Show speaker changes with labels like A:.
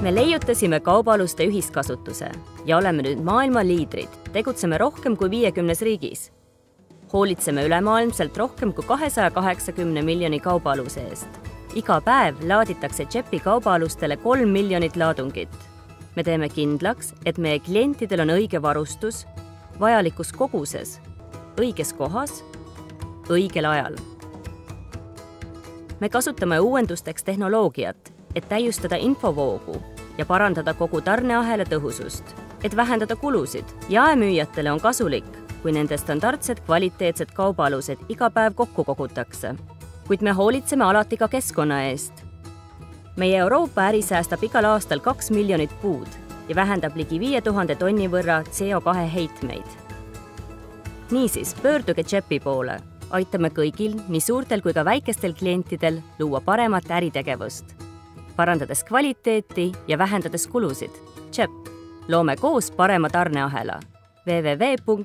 A: Me leiutasime kaubaaluste ühiskasutuse ja oleme nüüd maailma liidrid, tegutseme rohkem kui 50 riigis. Hoolitseme ülemaailmselt rohkem kui 280 miljoni kaubaaluse eest. Iga päev laaditakse CHEP-i kaubaalustele 3 miljonit laadungit. Me teeme kindlaks, et meie klientidel on õige varustus, vajalikus koguses, õiges kohas, õigel ajal. Me kasutame uuendusteks tehnoloogiat, et täiustada infovoogu ja parandada kogu tarneahela tõhusust, et vähendada kulusid. Jaemüüjatele on kasulik, kui nende standardsed kvaliteetsed kaubaalused iga päev kokku kogutakse. Kuid me hoolitseme alati ka keskkonna eest. Meie Euroopa äri säästab igal aastal 2 miljonit puud ja vähendab ligi 5000 tonni võrra CO2 heitmeid. Niisiis, pöörduge CHEP-i poole. Aitame kõigil, nii suurtel kui ka väikestel klientidel, luua paremat äritegevust, parandades kvaliteeti ja vähendades kulusid. CHEP. Loome koos parema tarneahela. www.chep.com